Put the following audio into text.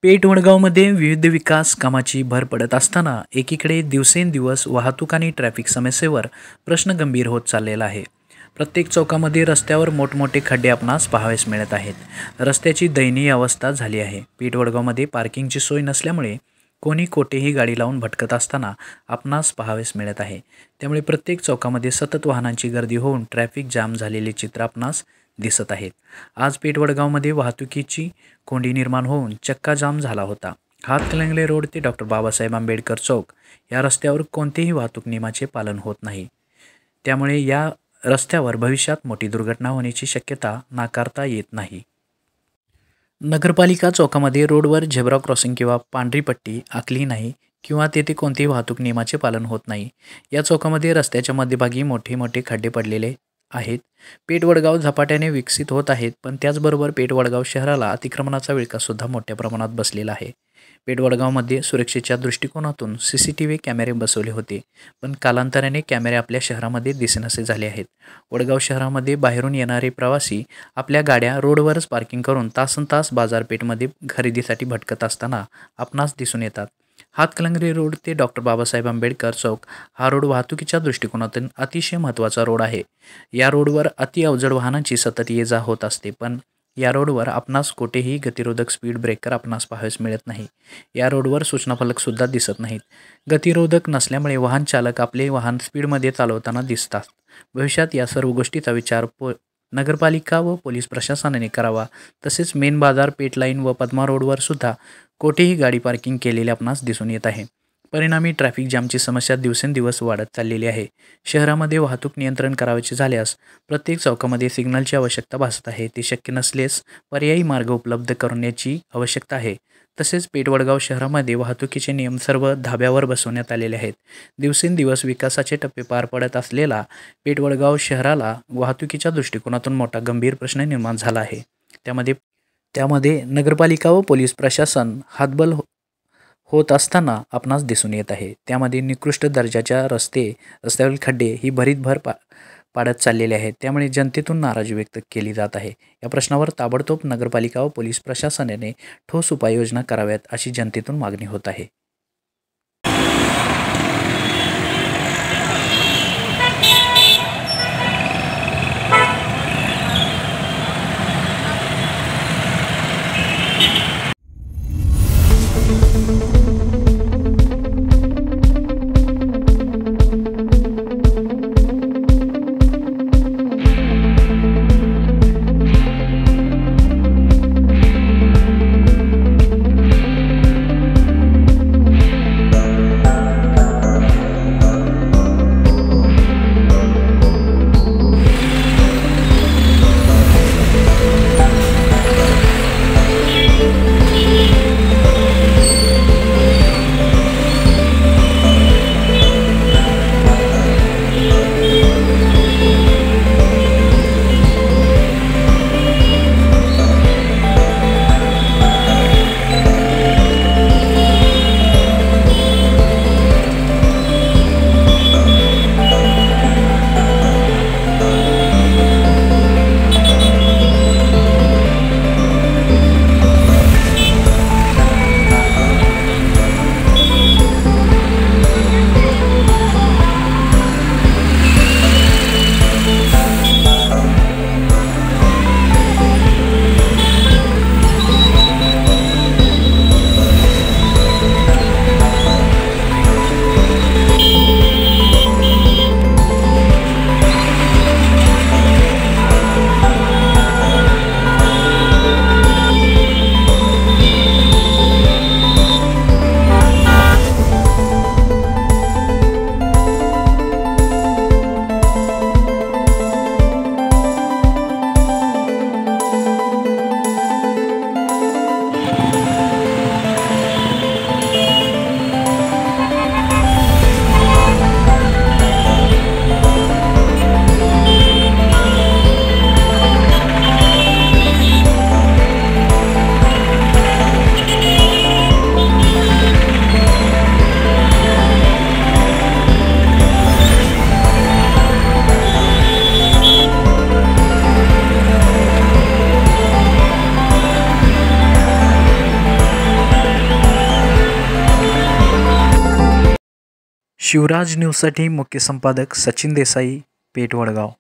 पेठ वडगावमध्ये विविध विकास कामाची भर पडत असताना एकीकडे दिवसेंदिवस वाहतूक आणि ट्रॅफिक समस्येवर प्रश्न गंभीर होत चाललेला आहे. प्रत्येक चौकामध्ये रस्त्यावर मोठमोठे खड्डे आपणास पाहावयास मिळत आहेत. रस्त्याची दयनीय अवस्था झाली आहे. पेठ वडगावमध्ये पार्किंगची सोय नसल्यामुळे कोणी कोठेही गाडी लावून भटकत असताना आपणास पाहावयास मिळत आहे. त्यामुळे प्रत्येक चौकामध्ये सतत वाहनांची गर्दी होऊन ट्रॅफिक जाम झालेले चित्र आपणास दिसत आहेत. आज पेठ वडगावमध्ये वाहतुकीची कोंडी निर्माण होऊन चक्का जाम झाला होता. हातकणंगले रोड ते डॉक्टर बाबासाहेब आंबेडकर चौक या रस्त्यावर कोणतेही वाहतूक नियमाचे पालन होत नाही. त्यामुळे या रस्त्यावर भविष्यात मोठी दुर्घटना होण्याची शक्यता नाकारता येत नाही. नगरपालिका चौकामध्ये रोडवर झेब्रा क्रॉसिंग किंवा पांढरी पट्टी आखली नाही किंवा तेथे कोणतेही वाहतूक नियमाचे पालन होत नाही. या चौकामध्ये रस्त्याच्या मध्यभागी मोठे मोठे खड्डे पडलेले आहेत. पेठ वडगाव झपाट्याने विकसित होत आहेत, पण त्याचबरोबर पेठ वडगाव शहराला अतिक्रमणाचा विळखासुद्धा मोठ्या प्रमाणात बसलेला आहे. पेठ वडगावमध्ये सुरक्षेच्या दृष्टिकोनातून CCTV कॅमेरे बसवले होते, पण कालांतराने कॅमेरे आपल्या शहरामध्ये दिसेनासे झाले आहेत. वडगाव शहरामध्ये बाहेरून येणारे प्रवासी आपल्या गाड्या रोडवरच पार्किंग करून तासनतास बाजारपेठमध्ये खरेदीसाठी भटकत असताना आपणास दिसून येतात. हातकणंगले रोड ते डॉक्टर बाबासाहेब आंबेडकर चौक हा रोड वाहतुकीच्या दृष्टिकोनातून अतिशय महत्त्वाचा रोड आहे. या रोडवर अति अवजड वाहनांची सतत ये-जा होत असते, पण या रोडवर आपणास कोठेही गतिरोधक स्पीड ब्रेकर आपणास पाहावयास मिळत नाही. या रोडवर सूचनाफलकसुद्धा दिसत नाहीत. गतिरोधक नसल्यामुळे वाहन चालक आपले वाहन स्पीडमध्ये चालवताना दिसतात. भविष्यात या सर्व गोष्टीचा विचार नगरपालिका व पोलीस प्रशासनाने करावा. तसेच मेन बाजार, पेठ लाईन व पद्मा रोडवर सुद्धा कोठेही गाडी पार्किंग केलेले आपणास दिसून येत आहे. परिणामी ट्रॅफिक जामची समस्या दिवसेंदिवस वाढत चाललेली आहे. शहरामध्ये वाहतूक नियंत्रण करावयाचे झाल्यास प्रत्येक चौकामध्ये सिग्नलची आवश्यकता भासत आहे. ते शक्य नसल्यास पर्यायी मार्ग उपलब्ध करण्याची आवश्यकता आहे. तसेच पेठ वडगाव शहरामध्ये वाहतुकीचे नियम सर्व धाब्यावर बसवण्यात आलेले आहेत. दिवसेंदिवस विकासाचे टप्पे पार पडत असलेला पेठ वडगाव शहराला वाहतुकीच्या दृष्टिकोनातून मोठा गंभीर प्रश्न निर्माण झाला आहे. त्यामध्ये नगरपालिका व पोलीस प्रशासन हातबल होत असताना आपणास दिसून येत आहे. त्यामध्ये निकृष्ट दर्जाच्या रस्त्यावरील खड्डे ही भर पाडत चाललेले आहेत. त्यामुळे जनतेतून नाराजी व्यक्त केली जात आहे. या प्रश्नावर ताबडतोब नगरपालिका व पोलीस प्रशासनाने ठोस उपाययोजना कराव्यात अशी जनतेतून मागणी होत आहे. शिवराज न्यूजसाठी मुख्य संपादक सचिन देसाई, पेठ वडगाव.